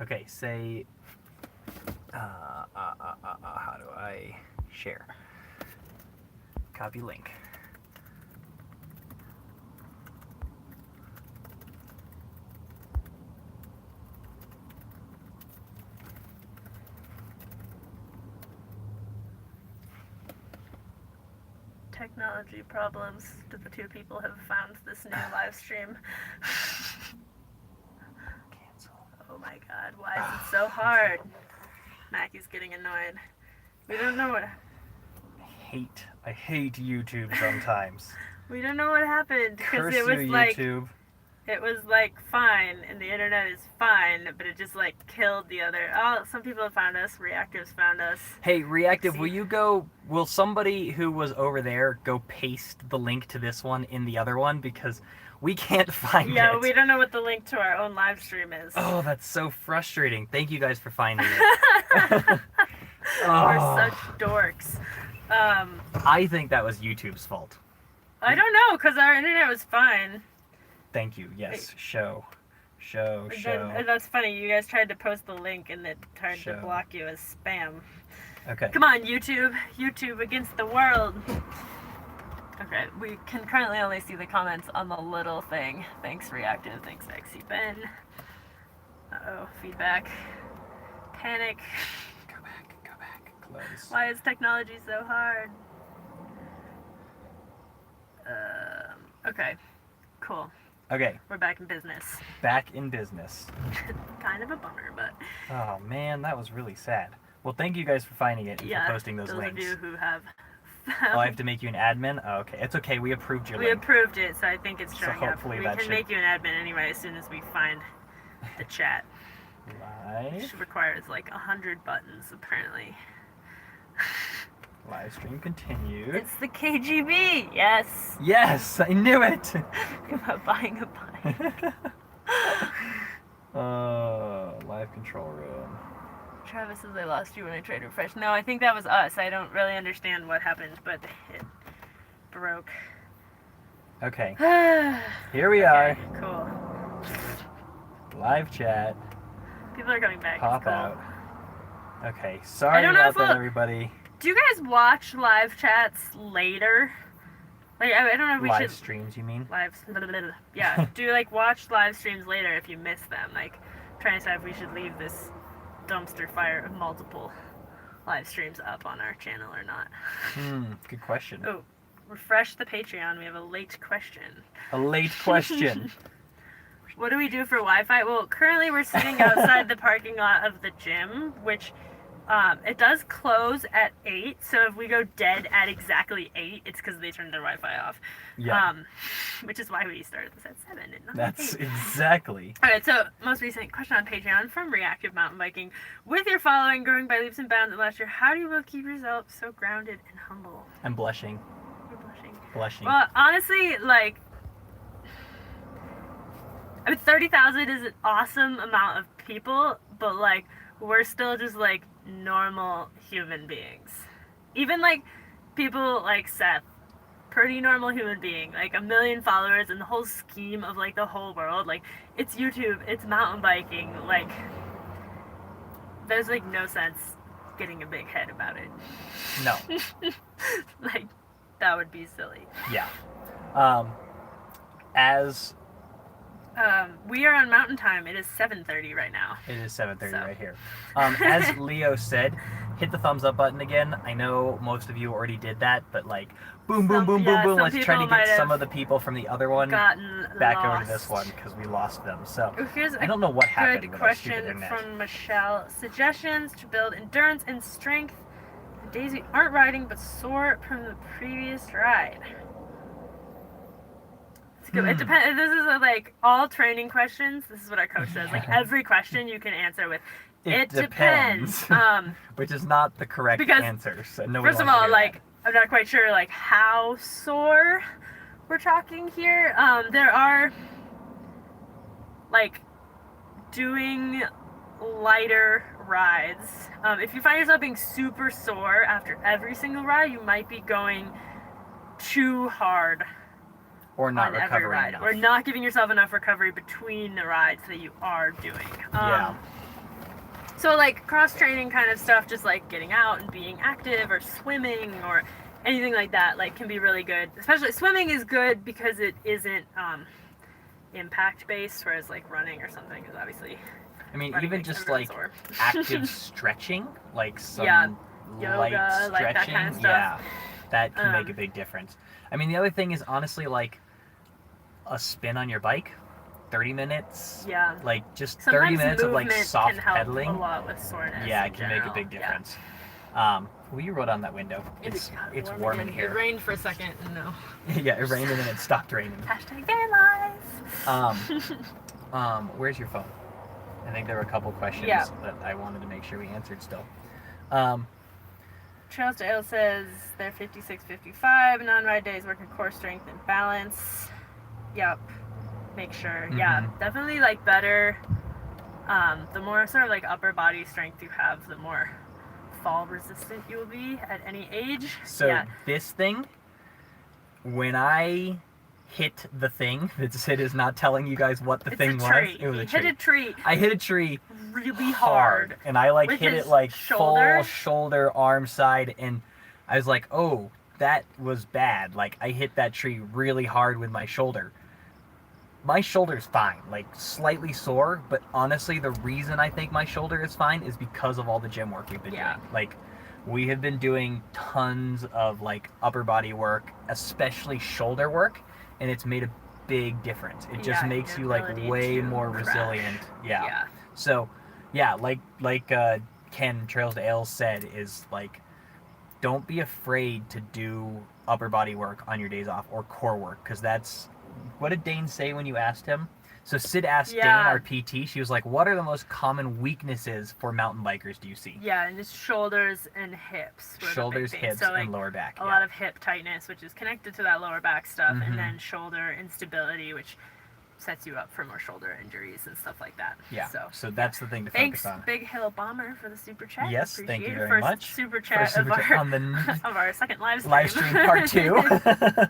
Okay, say, how do I share? Copy link. Technology problems. The two people have found this new live stream. Cancel. Oh my god, why is it so hard? Mackie's getting annoyed. We don't know what I hate YouTube sometimes. we don't know what happened because Curse it was you, like YouTube. it was like fine and the internet is fine, but it just like killed the other. Oh, some people have found us. Reactives found us. Hey, Reactive, Oopsie. will somebody who was over there go paste the link to this one in the other one? Because we can't find it. Yeah, we don't know what the link to our own live stream is. Oh, that's so frustrating. Thank you guys for finding it. We're such dorks. I think that was YouTube's fault. I don't know, because our internet was fine. Thank you. Yes. Show. That's funny. You guys tried to post the link and it tried to Show. block you as spam. Okay. Come on, YouTube. YouTube against the world. Okay, we can currently only see the comments on the little thing. Thanks, Reactive. Thanks, XC Ben. Uh-oh, feedback. Panic. Go back. Close. Why is technology so hard? Okay, cool. Okay. We're back in business. Back in business. Kind of a bummer, but Oh man, that was really sad. Well, thank you guys for finding it and yeah, for posting those those links. of you who have Oh, I have to make you an admin? Oh, okay. It's okay. We approved your we link. approved it, so I think it's So showing hopefully up. We that can should- make you an admin anyway as soon as we find the chat. Live. Which requires like 100 buttons, apparently. Livestream continued. It's the KGB! Yes! Yes, I knew it. About buying a bike. Live control room. Travis says I lost you when I tried to refresh. No, I think that was us. I don't really understand what happened, but it broke. Okay, Here here we are. Cool. Live chat. People are coming back. Pop It's cool. out. Okay, sorry don't know about if that, we'll- everybody. Do you guys watch live chats later? Like, I don't know if we Live should... streams, you mean? Yeah, do you like watch live streams later if you miss them? Like, trying to decide if we should leave this dumpster fire of multiple live streams up on our channel or not. Good question. Oh, refresh the Patreon. We have a late question. A late question. What do we do for Wi-Fi? Well, currently we're sitting outside the parking lot of the gym, which it does close at 8. So if we go dead at exactly 8, it's because they turned their Wi-Fi off. Yeah. Which is why we started this at 7 and not That's 8. exactly. All right, so most recent question on Patreon from Reactive Mountain Biking. With your following growing by leaps and bounds in the last year, how do you both keep yourself so grounded and humble? I'm blushing. You're blushing. Blushing. Well, honestly, like, I mean, 30,000 is an awesome amount of people, but, like, we're still just, like, normal human beings. Even, like, people like Seth, pretty normal human being, like 1 million followers in the whole scheme of, like, the whole world. Like, it's YouTube, it's mountain biking, like, there's, like, no sense getting a big head about it. No. Like, that would be silly. Yeah. We are on mountain time. It is 7:30 right now. It is 7:30 So. right here. As Leo said, hit the thumbs up button again. I know most of you already did that, but like, boom, boom, boom, boom, boom. some Let's try to people might get some have of the people from the other one Gotten back lost. over to this one because we lost them. So Oh, here's I don't know what happened good with our stupid question internet. from Michelle. Suggestions to build endurance and strength. Days we aren't riding but sore from the previous ride. It's good. It depends. This is like all training questions. This is what our coach says. Like every question you can answer with. It depends. Which is not the correct Because, answer. So nobody First of wants to all, hear like, that. I'm not quite sure, like, how sore we're talking here. There are, like, doing lighter rides. If you find yourself being super sore after every single ride, you might be going too hard or not on every recovering ride. enough. Or not giving yourself enough recovery between the rides that you are doing. Yeah. So like cross training kind of stuff, just like getting out and being active or swimming or anything like that, like can be really good. Especially swimming is good because it isn't impact based, whereas like running or something is obviously. I mean, Running even makes just everyone like sore. active stretching, like some Yoga, light like stretching, that kind of stuff. yeah, that can make a Um, big difference. I mean, the other thing is honestly like a spin on your bike, 30 minutes. Yeah. Like just Sometimes 30 minutes of like movement soft can help pedaling. a lot with soreness. Yeah, in it can make a general. big Yeah. difference. Will you roll down that window? It's warm in It here. rained for a second and no. Yeah, it rained and then it stopped raining. Hashtag van life. Where's your phone? I think there were a couple questions Yeah. that I wanted to make sure we answered still. Trails to Ale says they're 56-55. Non-ride days working core strength and balance. Yep. Make sure. Yeah, Mhm. definitely like better. The more sort of like upper body strength you have, the more fall resistant you will be at any age. So yeah. this thing, when I hit the thing that Sid is not telling you guys what the It's thing a tree. was, it was He a tree. hit a tree I hit a tree really hard. and I like With hit his it like full shoulders? shoulder, arm, side, and I was like, oh, that was bad. Like I hit that tree really hard with my shoulder. My shoulder's fine, like slightly sore, but honestly, the reason I think my shoulder is fine is because of all the gym work we've been Yeah. doing. Like, we have been doing tons of like upper body work, especially shoulder work, and it's made a big difference. It just Yeah, makes your you like ability way to more crash. resilient. Yeah. Yeah. So, yeah, like Ken Trails to Ales said, is like, don't be afraid to do upper body work on your days off or core work, because that's what did Dane say when you asked him? So Sid asked Yeah. Dane, our PT, she was like, what are the most common weaknesses for mountain bikers do you see? Yeah, and just shoulders and hips. were the big Shoulders, things. hips, So, like, and lower back. a lot of hip tightness, which is connected to that lower back stuff, Mhm. and then shoulder instability, which sets you up for more shoulder injuries and stuff like that. Yeah, So, so that's the thing to thanks, focus on. Big Hill Bomber, for the super chat. Yes, Appreciate thank you it. very First much. super For chat super of chat our on the of our second live stream. live stream part 2.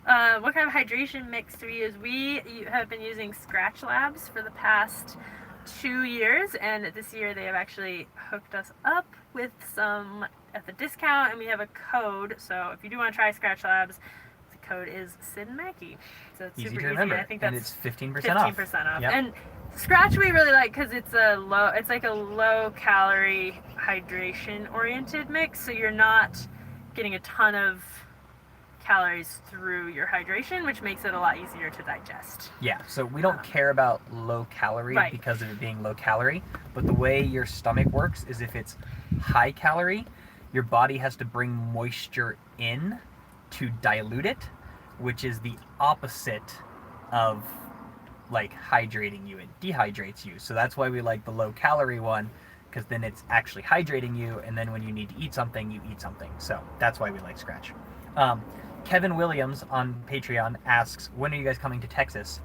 What kind of hydration mix do we use? We have been using Scratch Labs for the past 2 years, and this year they have actually hooked us up with some at the discount, and we have a code. So if you do want to try Scratch Labs, the code is Sid and Mackie. So it's Easy super to remember, I think and that's it's 15% off. 15% off. Yep. And Scratch we really like because it's like a low calorie hydration oriented mix, so you're not getting a ton of calories through your hydration, which makes it a lot easier to digest. Yeah, so we don't care about low calorie Right. because of it being low calorie, but the way your stomach works is if it's high calorie, your body has to bring moisture in to dilute it, which is the opposite of like hydrating you. It dehydrates you. So that's why we like the low calorie one, because then it's actually hydrating you, and then when you need to eat something, you eat something. So that's why we like Scratch. Kevin Williams on Patreon asks, when are you guys coming to Texas?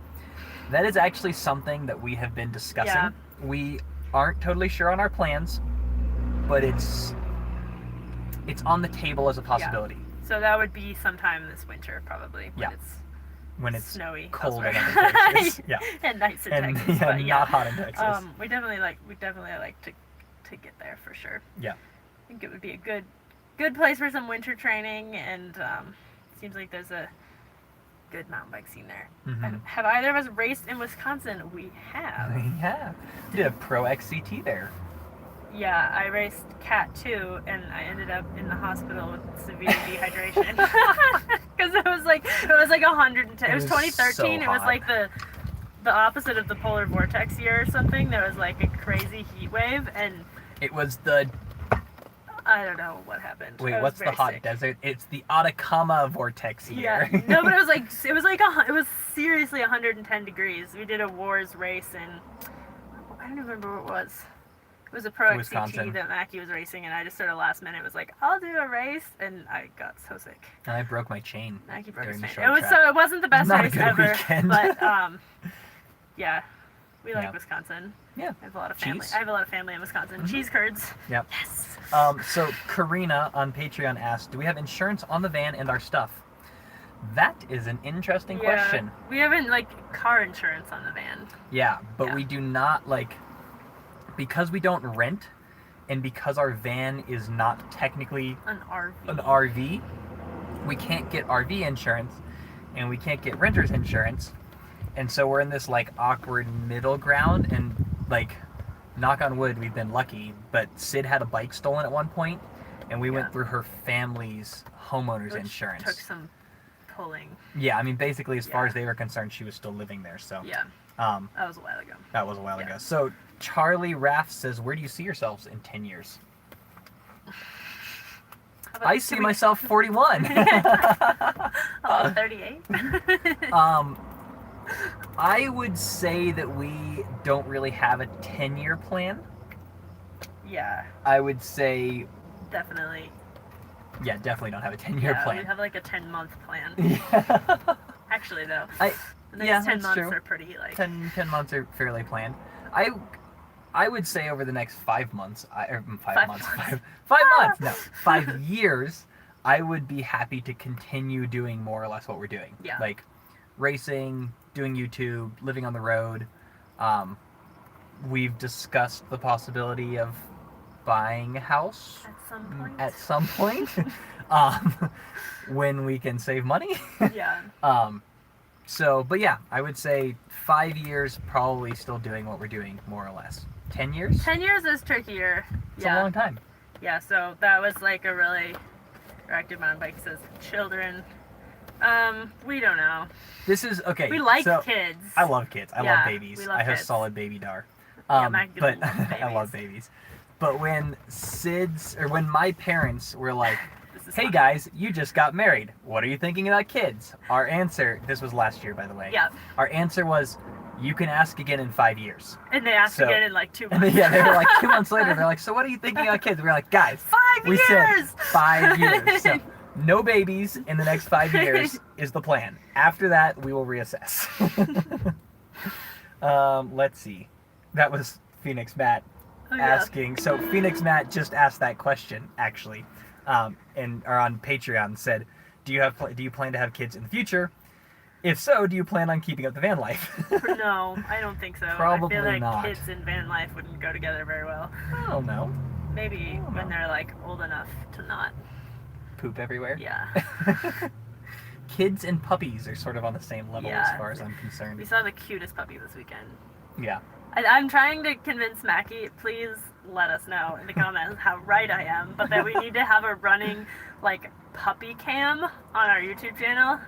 That is actually something that we have been discussing. Yeah. We aren't totally sure on our plans, but it's on the table as a possibility. So that would be sometime this winter, probably. Yeah. when it's snowy, cold elsewhere. in Texas. Yeah. And nice in And Texas. yeah, but yeah. not hot in Texas. We definitely like to get there for sure. Yeah. I think it would be a good place for some winter training, and seems like there's a good mountain bike scene there. Mhm. And have either of us raced in Wisconsin? We have. Yeah. Did a pro XCT there. Yeah, I raced Cat 2, and I ended up in the hospital with severe dehydration because it was like 110. It was It was 2013. so It was hot. like the opposite of the polar vortex year or something. There was like a crazy heat wave, and It was the I don't know what happened. I wait. was What's the very hot sick. desert? It's the Atacama vortex Yeah, year. no, but it was seriously 110 degrees. We did a wars race in I don't remember what it was. It was a pro XCT Wisconsin. that Mackie was racing, and I just sort of last minute was like, I'll do a race, and I got so sick. And I broke my chain. Mackie broke During his the chain. short It was track. so it wasn't the best Not a race good ever, weekend. but yeah, we like Yeah. Wisconsin. Yeah. I have a lot of family. Cheese. I have a lot of family in Wisconsin. Mhm. Cheese curds. Yep. Yes. So Karina on Patreon asked, do we have insurance on the van and our stuff? That is an interesting question. We haven't car insurance on the van. Yeah, but Yeah. we do not because we don't rent, and because our van is not technically An RV. an RV, we can't get RV insurance, and we can't get renter's insurance, and so we're in this like awkward middle ground. And like, knock on wood, we've been lucky, but Sid had a bike stolen at one point, and we went through her family's homeowner's Which insurance. took some pulling. Yeah, I mean, basically, as far Yeah. as they were concerned, she was still living there. So Yeah, that that was a while ago. ago. Yeah. So Charlie Raff says, "Where do you see yourselves in 10 years?" How about I see do we- myself 41. 38. I would say that we don't really have a 10-year plan. Yeah, I would say, definitely. yeah, definitely don't have a 10-year Yeah, we plan. have like a 10-month plan. Yeah. Actually, though, I the next yeah, 10 that's months true. are pretty like. 10 months are fairly planned. I would say over the next 5 months, 5 months, months. 5 months, no, 5 years, I would be happy to continue doing more or less what we're doing. Yeah. Like racing, doing YouTube, living on the road. We've discussed the possibility of buying a house At some point. when we can save money. Yeah. So, but yeah, I would say 5 years, probably still doing what we're doing, more or less. 10 years? 10 years is trickier. It's Yeah. a long time. Yeah, so that was like a really active mountain bike. Says children. We don't know. This is, okay. We like so kids. I love kids. I Yeah, love babies. we love I have kids. solid baby dar. Yeah, Maggie But loves I love babies. But when when my parents were like, This is "Hey fun. guys, you just got married. What are you thinking about kids?" Our answer, this was last year, by the way. Yeah. Our answer was, "You can ask again in 5 years." And they asked So- again in like 2 And months. then, yeah, they were like 2 months later. They're like, "So what are you thinking about kids?" We were like, "Guys, 5 we years. said 5 years. So no babies in the next 5 years is the plan. After that, we will reassess." Let's see. That was Phoenix Matt Oh, yeah. asking. So Phoenix Matt just asked that question actually, or on Patreon said, "Do you plan to have kids in the future? If so, do you plan on keeping up the van life?" No, I don't think so. Probably I feel like not. kids and van life wouldn't go together very well. I don't know. Maybe Oh, when no. they're like old enough to not. Poop everywhere. Yeah. Kids and puppies are sort of on the same level Yeah. as far as I'm We concerned. saw the cutest puppy this weekend. Yeah. I'm trying to convince Mackie, please let us know in the comments how right I am, but that we need to have a running, like, puppy cam on our YouTube channel,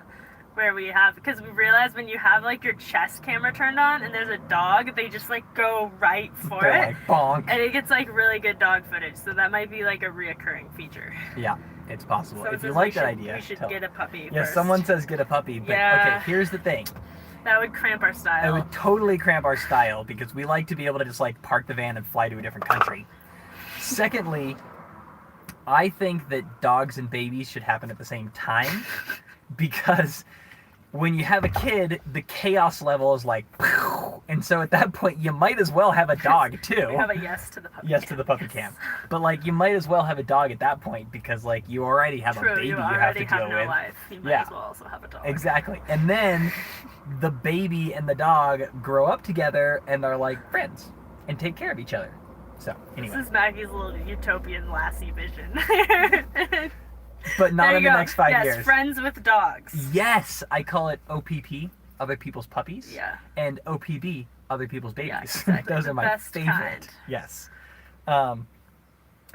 where we have, because we realize when you have, like, your chest camera turned on and there's a dog, they just, like, go right for They're it. like, bonk. And it gets, like, really good dog footage, so that might be, like, a reoccurring feature. Yeah, it's possible. So it If you says like we that should- idea, we should tell- get a puppy Yeah, first. someone says get a puppy, but Yeah. okay, here's the thing. That would cramp our It style. would totally cramp our style because we like to be able to just like park the van and fly to a different country. Secondly, I think that dogs and babies should happen at the same time because when you have a kid, the chaos level is like, and so at that point you might as well have a dog too. We have a yes to the puppy Yes cam. to the puppy cam. But like you might as well have a dog at that point because like you already have True, a baby you you have already to deal no with. life. You might Yeah. as well also have a dog. Exactly. And then the baby and the dog grow up together and are like friends and take care of each other. So, anyway. This is Maggie's little utopian lassie vision. But not There in you the go. next 5 yes, years. friends with dogs. Yes, I call it OPP, other people's puppies. Yeah. And OPB, other people's babies. Yeah, exactly. Those The are my best favorite. kind. Yes. Blah,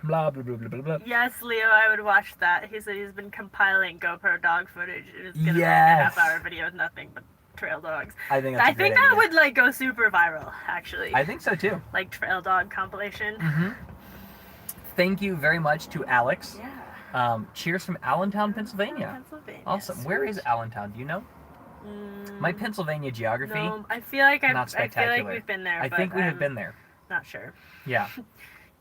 blah, blah, blah, blah, blah. Yes, Leo, I would watch that. He said he's been compiling GoPro dog footage. It's gonna be like a Yes. half-hour video with nothing but trail dogs. I think that's I a great think that idea. would like go super viral, actually. I think so too. Like trail dog compilation. Mm-hmm. Thank you very much to Alex. Yeah. Cheers from Allentown, Pennsylvania. Pennsylvania. Awesome. Where is Allentown? Do you know? My Pennsylvania geography. No, I feel like not I feel spectacular. like we've been there. I but think we have I'm been there. Not sure. Yeah.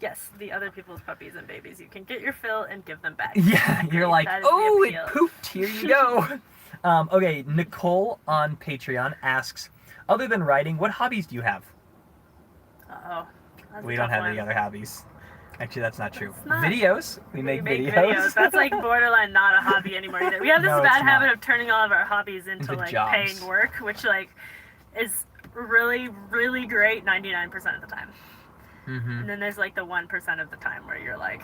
Yes, the other people's puppies and babies. You can get your fill and give them back. Yeah. You're like, That is the oh, it appeal." pooped. Here you go. Okay. Nicole on Patreon asks, other than writing, what hobbies do you have? Uh-oh. That's a We don't tough have one. any other hobbies. Actually, that's not true. It's not. Videos. We make videos. That's like borderline not a hobby anymore either. We have this No, it's bad habit not. of turning all of our hobbies into Into like jobs. paying work, which like is really, really great 99% of the time. And then there's like the 1% of the time where you're like,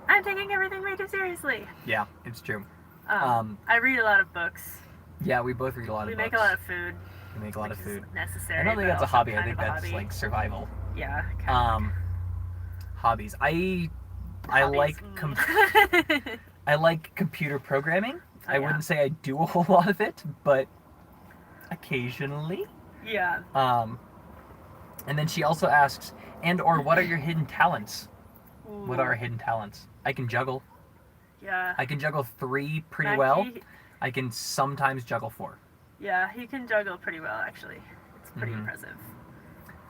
I'm taking everything way too seriously. Yeah, it's true. I read a lot of books. Yeah, we both read a lot of We books. make a lot of food. We make a lot of food. Necessary. I don't think but that's a also hobby. I kind think of a that's hobby. like survival. Yeah. Kind of Hobbies. I hobbies. like computer programming. Oh, I wouldn't say I do a whole lot of it, but occasionally. Yeah. And then she also asks, and/or what are your hidden talents? Ooh. What are our hidden talents? I can juggle. Yeah. I can juggle 3 pretty Mackie, well. I can sometimes juggle 4. Yeah, he can juggle pretty well, actually. It's pretty impressive.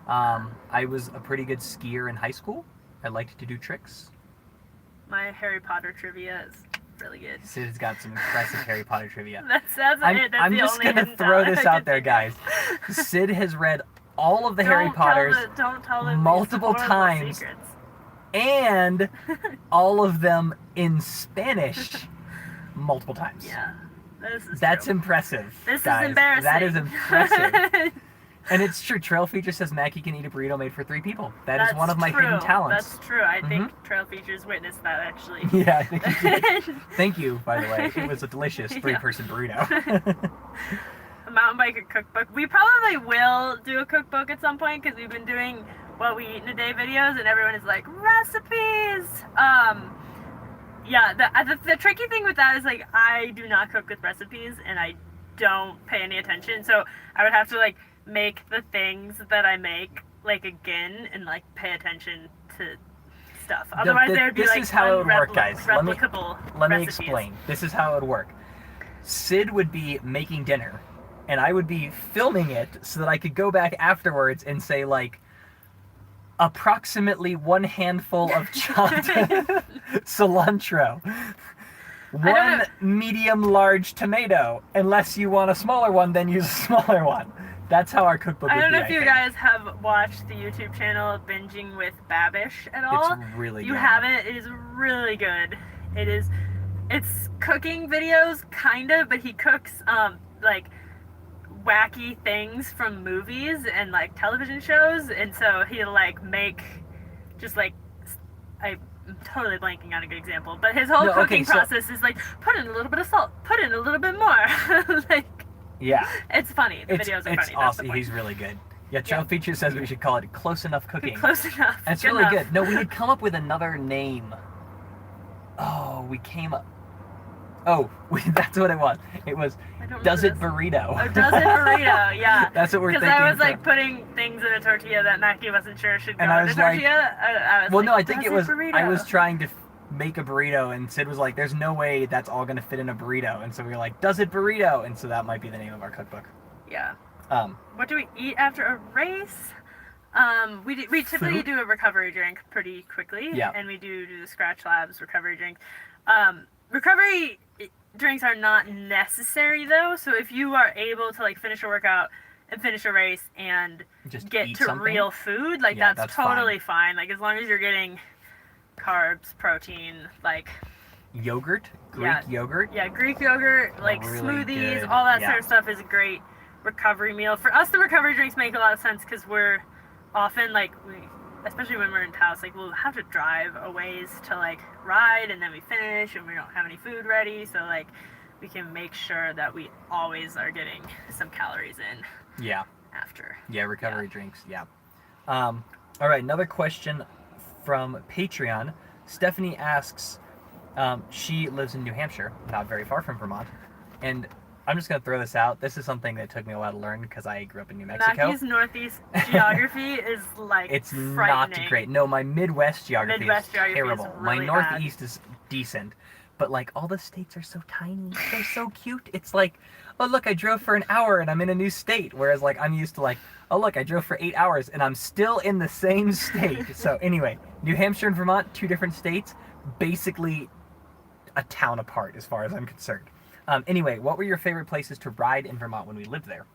I was a pretty good skier in high school. I liked to do tricks. My Harry Potter trivia is really good. Sid's got some impressive Harry Potter trivia. That's I'm just going to throw this out there, guys. Sid has read all of the Harry Potters don't tell them multiple these times, secrets. and all of them in Spanish multiple times. Yeah. That's true. impressive. This guys. is embarrassing. That is impressive. And it's true. Trail Feature says Mackie can eat a burrito made for 3 people. That's one of my hidden talents. That's true. I think Trail Features witnessed that, actually. Yeah, I think he did. Thank you, by the way. It was a delicious 3-person burrito. A mountain biker cookbook. We probably will do a cookbook at some point because we've been doing what we eat in a day videos, and everyone is like, recipes! Yeah, the tricky thing with that is, like, I do not cook with recipes, and I don't pay any attention, so I would have to, like, make the things that I make, like, again, and, like, pay attention to stuff. Otherwise, there'd be, this like, is how it would work, guys. replicable Let me recipes. explain. This is how it would work. Sid would be making dinner, and I would be filming it so that I could go back afterwards and say, like, approximately 1 handful of chopped cilantro, 1 medium-large tomato. Unless you want a smaller one, then use a smaller one. That's how our cookbook would be. I don't know if you guys have watched the YouTube channel Binging with Babish at all. It's really good. You haven't? It is really good. It's cooking videos, kind of, but he cooks, like, wacky things from movies and, like, television shows, and so he'll, like, make just, like, I'm totally blanking on a good example, but his whole cooking process is, like, put in a little bit of salt, put in a little bit more. Like, yeah. It's funny. The videos are funny. It's awesome. He's really good. Yeah, Trail Feature says we should call it Close Enough Cooking. Close enough. That's really good. No, we had come up with another name. Oh, we came up... that's what it was. It was Does It Burrito. Oh, Does It Burrito, yeah. That's what we're thinking. Because I was like putting things in a tortilla that Mackie wasn't sure should go in a tortilla. I think it was, I was trying to make a burrito, and Sid was like, there's no way that's all going to fit in a burrito. And so we were like, Does It Burrito? And so that might be the name of our cookbook. Yeah. What do we eat after a race? We typically do a recovery drink pretty quickly. Yeah. And we do the Scratch Labs recovery drink. Recovery drinks are not necessary, though, so if you are able to, like, finish a workout and finish a race and just get to real food, like, that's totally fine. Like, as long as you're getting carbs, protein, like... Yogurt? Greek yogurt? Yeah, Greek yogurt, like, really smoothies, good. All that sort of stuff is a great recovery meal. For us, the recovery drinks make a lot of sense because we're often, like, especially when we're in Taos, like, we'll have to drive a ways to, like, ride, and then we finish, and we don't have any food ready, so, like, we can make sure that we always are getting some calories in. Yeah. After. Yeah, recovery drinks, yeah. All right, another question from Patreon. Stephanie asks, she lives in New Hampshire, not very far from Vermont, and I'm just going to throw this out. This is something that took me a while to learn because I grew up in New Mexico. Mackie's Northeast geography is, like, it's not great. No, my Midwest geography is terrible. Is really my Northeast is decent. But, like, all the states are so tiny. They're so cute. It's like, oh, look, I drove for an hour and I'm in a new state. Whereas, like, I'm used to, like, oh, look, I drove for 8 hours and I'm still in the same state. So, anyway, New Hampshire and Vermont, 2 different states, basically a town apart as far as I'm concerned. Anyway, what were your favorite places to ride in Vermont when we lived there?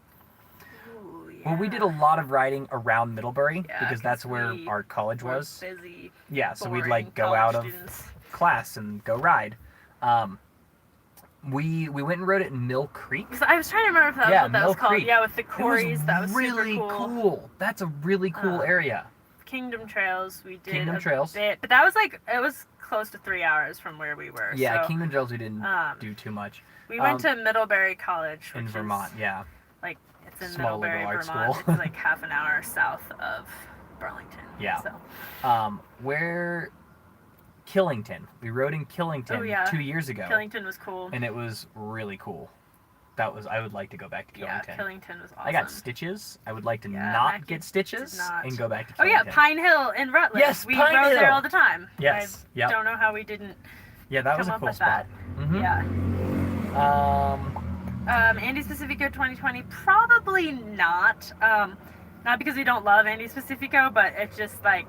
Ooh, yeah. Well, we did a lot of riding around Middlebury because that's where our college was. Busy, yeah, so we'd, like, go out of class and go ride. We went and rode it in Mill Creek. I was trying to remember if that was what that was called. Creek. Yeah, with the quarries. That was really super cool. That's a really cool area. Kingdom Trails. We did Kingdom a Trails. bit, but that was like it was close to 3 hours from where we were. Yeah, so, Kingdom Trails we didn't do too much. We went to Middlebury College, which in Vermont. is, Yeah, like it's in Small Middlebury, liberal arts Vermont. school. It's like half an hour south of Burlington. Yeah. So. Where Killington. We rode in Killington Oh, yeah. 2 years ago. Killington was cool. And it was really cool. I would like to go back to Killington. Yeah, Killington was awesome. I got stitches. I would like to Yeah, not Mackie get stitches did not. and go back to Killington. Oh yeah, Pine Hill in Rutland. Yes, we Pine rode Hill. there all the time. Yes. I don't know how we didn't Yeah, that was come a up cool with spot. that. Mm-hmm. Yeah. Andes Pacifico 2020, probably not. Not because we don't love Andes Pacifico, but it just like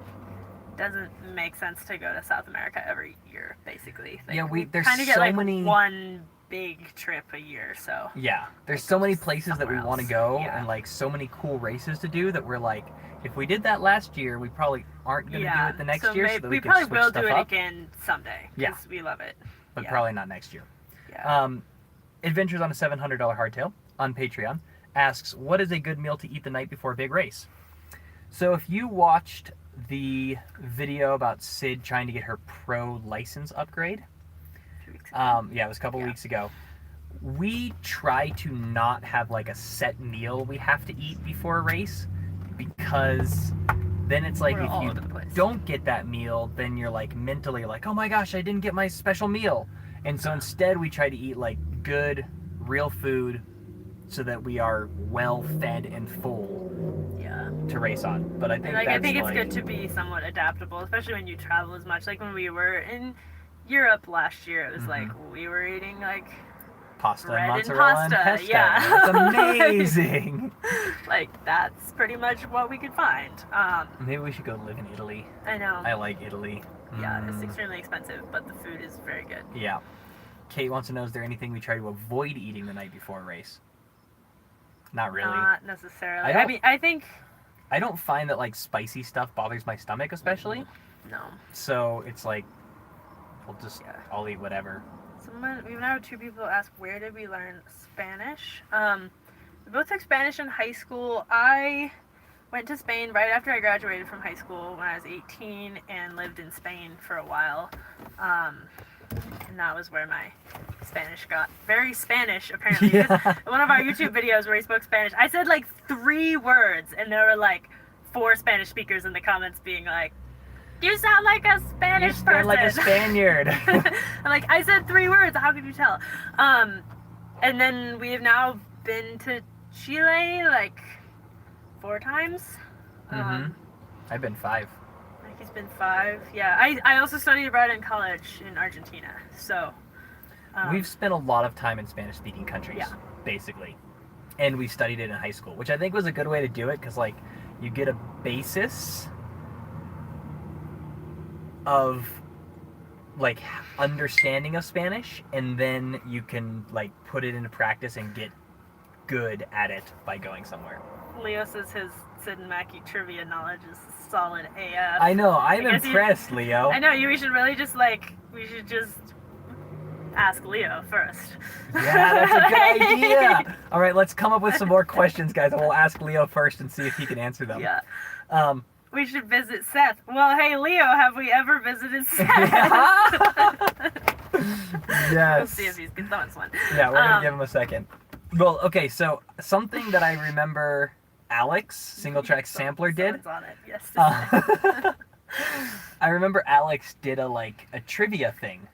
doesn't make sense to go to South America every year, basically. Like, Yeah, there's kind of get so like many one big trip a year, so. Yeah, there's so many places that we somewhere want to else. go Yeah. and like so many cool races to do that we're like, if we did that last year, we probably aren't going to do it the next year. Maybe, So that we we can probably switch will stuff do it up, again someday, Yeah. because we love it. but Yeah. probably not next year. Yeah. Adventures on a $700 Hardtail on Patreon asks, what is a good meal to eat the night before a big race? So if you watched the video about Sid trying to get her pro license upgrade, 2 weeks ago. yeah, it was a couple Yeah. weeks ago. We try to not have like a set meal we have to eat before a race, because then it's like We're if all you over the place. don't get that meal, then you're like mentally like, oh my gosh, I didn't get my special meal. And so instead we try to eat like good, real food so that we are well fed and full Yeah. to race on. But I think And like, that's I think it's like, good to be somewhat adaptable, especially when you travel as much. Like when we were in Europe last year, it was Mm-hmm. like we were eating like pasta bread and and mozzarella and pasta, pesto. yeah. It's amazing. like that's pretty much what we could find. Maybe we should go live in Italy. I know. I like Italy. Yeah, it's extremely expensive, but the food is very good. Yeah. Kate wants to know, is there anything we try to avoid eating the night before a race? Not really. Not necessarily. I I don't- mean, I think I don't find that like spicy stuff bothers my stomach especially. no. So it's like, Yeah. I'll eat whatever. We've now had 2 people ask, where did we learn Spanish? We both took Spanish in high school. I went to Spain right after I graduated from high school when I was 18 and lived in Spain for a while. And that was where my Spanish got very Spanish, apparently. Yeah. One of our YouTube videos where he spoke Spanish, I said like 3 words, and there were like 4 Spanish speakers in the comments being like, you sound like a Spanish You person. sound like a Spaniard. I'm like, I said 3 words. How could you tell? And then we have now been to Chile like 4 times. Mm-hmm. I've been 5. I think it's been 5. Yeah, I also studied abroad in college in Argentina. So We've spent a lot of time in Spanish-speaking countries, Yeah. basically. And we studied it in high school, which I think was a good way to do it, because like you get a basis of like understanding of Spanish, and then you can like put it into practice and get good at it by going somewhere. Leo says his Sid and Mackie trivia knowledge is solid AF. I know, I'm I guess you- impressed, Leo. I know, we should really just we should just ask Leo first. Yeah, that's a good idea. All right, let's come up with some more questions, guys, and we'll ask Leo first and see if he can answer them. Yeah. Um, We should visit Seth. Well, hey, Leo, have we ever visited Seth? yes. We'll see if he's good. That one's one. Yeah, we're gonna give him a second. Well, okay, so something that I remember Alex, Single Track Sampler, did. Someone's on it. Yes. I remember Alex did a trivia thing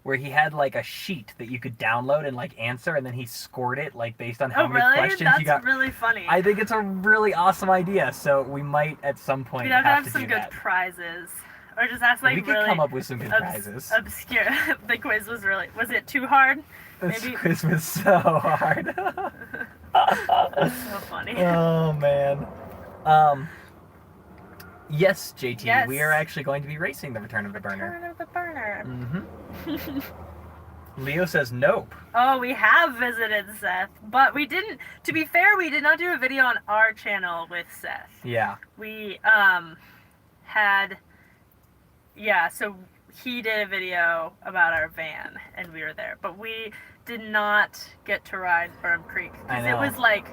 where he had like a sheet that you could download and like answer, and then he scored it like based on how Oh, many really? questions That's you got. really funny. I think it's a really awesome idea, so we might at some point We'd have to have to some do good that. prizes. Or just ask like We could really come up with some good prizes. obscure. The quiz was it too hard? This maybe- quiz was so hard. So funny. Oh man. Yes, JT, Yes. we are actually going to be racing the Return of the Burner. Return of the Burner. Mm-hmm. Leo says nope. Oh, we have visited Seth, but we didn't. To be fair, we did not do a video on our channel with Seth. Yeah. We had, yeah. So he did a video about our van, and we were there, but we did not get to ride Berm Creek I because it know. was like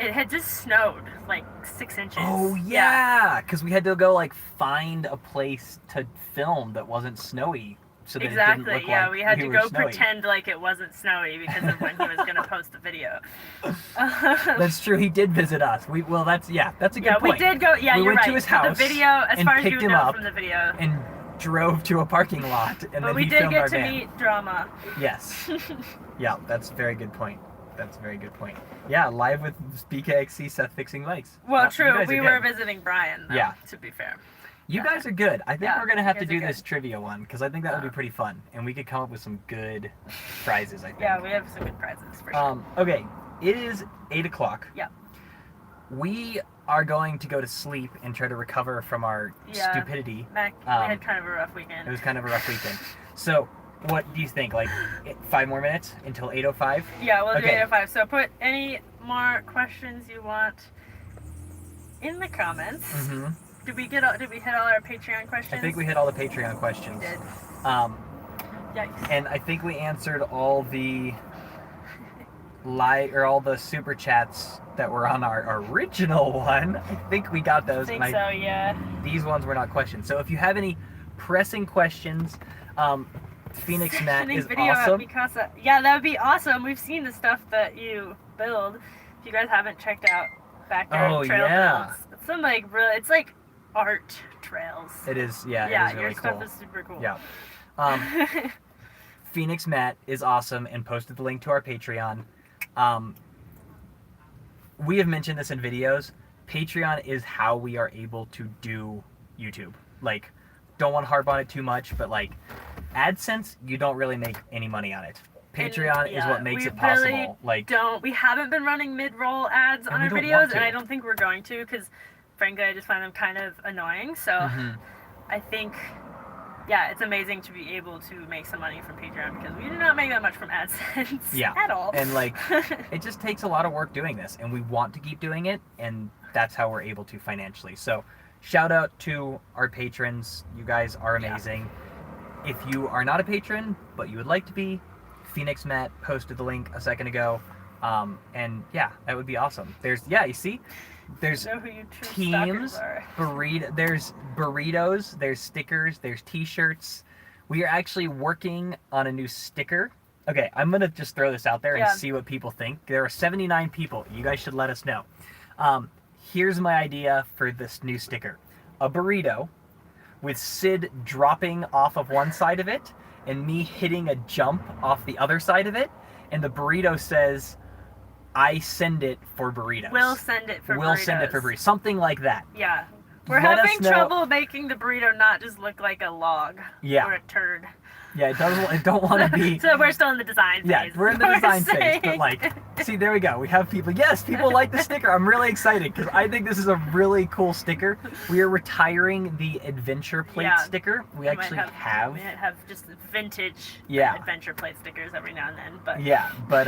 It had just snowed like 6 inches. Oh yeah, because we had to go like find a place to film that wasn't snowy, so that it Exactly. didn't look Yeah, like we had to were go snowy. pretend like it wasn't snowy because of when he was gonna post the video. That's true. He did visit us. That's a good Yeah, point. we did go. Yeah, we you're went right. to his So house the video, as and far as picked you him know up from the video. and drove to a parking lot, and But then we he did filmed get our to van. meet Drama. Yes. Yeah, that's a very good point. That's a very good point. Yeah, live with BKXC Seth fixing bikes. Well, You true. guys We are were good. visiting Brian, though, Yeah. to be fair. You guys are good. I think Yeah, we're gonna have you to guys are do this good. trivia one because I think that would be pretty fun, and we could come up with some good prizes. I think. Yeah, we have some good prizes for sure. Okay, it is 8 o'clock. Yeah. We are going to go to sleep and try to recover from our stupidity. Mac, we had kind of a rough weekend. It was kind of a rough weekend. So, what do you think? Like 5 more minutes until 8:05? Yeah, we'll do Okay. 8:05. So put any more questions you want in the comments. Mm-hmm. Did we hit all our Patreon questions? I think we hit all the Patreon questions. We did. Yikes. And I think we answered all the all the super chats that were on our original one. I think we got those. I think so, yeah. These ones were not questions. So if you have any pressing questions, Phoenix Matt is awesome. Yeah, that would be awesome. We've seen the stuff that you build. If you guys haven't checked out Backyard Trail Builds, it's some it's like art trails. It is, yeah. Yeah, it is really your stuff cool. is super cool. Yeah. Phoenix Matt is awesome and posted the link to our Patreon. We have mentioned this in videos. Patreon is how we are able to do YouTube. Like, don't want to harp on it too much, but like, AdSense, you don't really make any money on it. Patreon is what makes it possible. We haven't been running mid-roll ads on our videos, and I don't think we're going to, because frankly, I just find them kind of annoying. So I think, yeah, it's amazing to be able to make some money from Patreon, because we do not make that much from AdSense at all. And like, it just takes a lot of work doing this, and we want to keep doing it, and that's how we're able to financially. So shout out to our patrons. You guys are amazing. If you are not a patron, but you would like to be, Phoenix Matt posted the link a second ago. And yeah, that would be awesome. You see? There's teams, there's burritos, there's stickers, there's t-shirts. We are actually working on a new sticker. Okay, I'm going to just throw this out there and see what people think. There are 79 people. You guys should let us know. Here's my idea for this new sticker. A burrito with Sid dropping off of one side of it and me hitting a jump off the other side of it. And the burrito says, I send it for burritos. We'll send it for burritos. We'll send it for burritos. Something like that. Yeah. We're having trouble making the burrito not just look like a log or a turd. Yeah, it don't want to be... So we're still in the design phase. Yeah, we're in the design phase, but like, see, there we go. We have people. Yes, people like the sticker. I'm really excited because I think this is a really cool sticker. We are retiring the adventure plate sticker. We actually have... We have just vintage adventure plate stickers every now and then, but... Yeah, but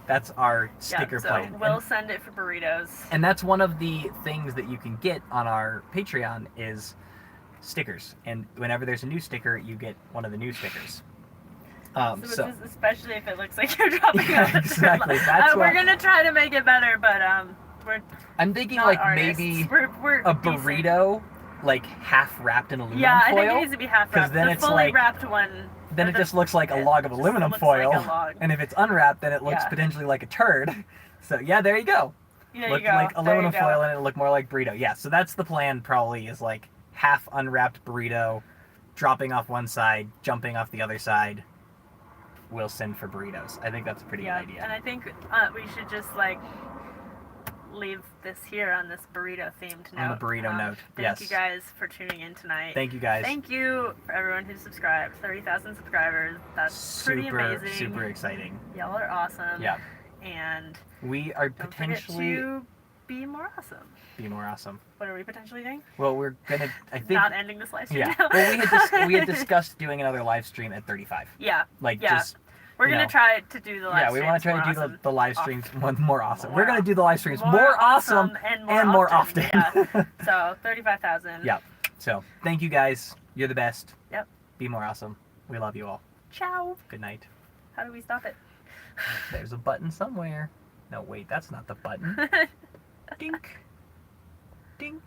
that's our sticker plan. We'll send it for burritos. And that's one of the things that you can get on our Patreon is stickers. And whenever there's a new sticker, you get one of the new stickers. So especially if it looks like you're dropping off. Exactly. We're gonna try to make it better, but I'm thinking not like artists. maybe we're a burrito, like half wrapped in aluminum foil. Yeah, I think it needs to be half wrapped. Because then it's fully like wrapped one. Then it just looks like a log of aluminum foil. Like a log. And if it's unwrapped, then it looks potentially like a turd. So yeah, there you go. Look like aluminum foil, and it'll look more like burrito. Yeah, so that's the plan. Probably is like half unwrapped burrito, dropping off one side, jumping off the other side. We'll send for burritos. I think that's a pretty good idea. And I think we should just like leave this here on this burrito themed note. On the burrito note. Thank you guys for tuning in tonight. Thank you guys. Thank you for everyone who subscribed. 30,000 subscribers. That's pretty amazing. Super exciting. Y'all are awesome. Yeah. And we are don't potentially forget to be more awesome. Be more awesome. What are we potentially doing? Well, we're gonna. I think not ending this live stream. Yeah. Now. Well, we had discussed doing another live stream at 35. Yeah. Just. We're going to try to do the live streams. Yeah, we want to try to do the live streams more awesome. We're going to do the live streams more awesome and more often. Yeah. So, 35,000. Yeah. So, thank you guys. You're the best. Yep. Be more awesome. We love you all. Ciao. Good night. How do we stop it? There's a button somewhere. No, wait, that's not the button. Dink. Dink.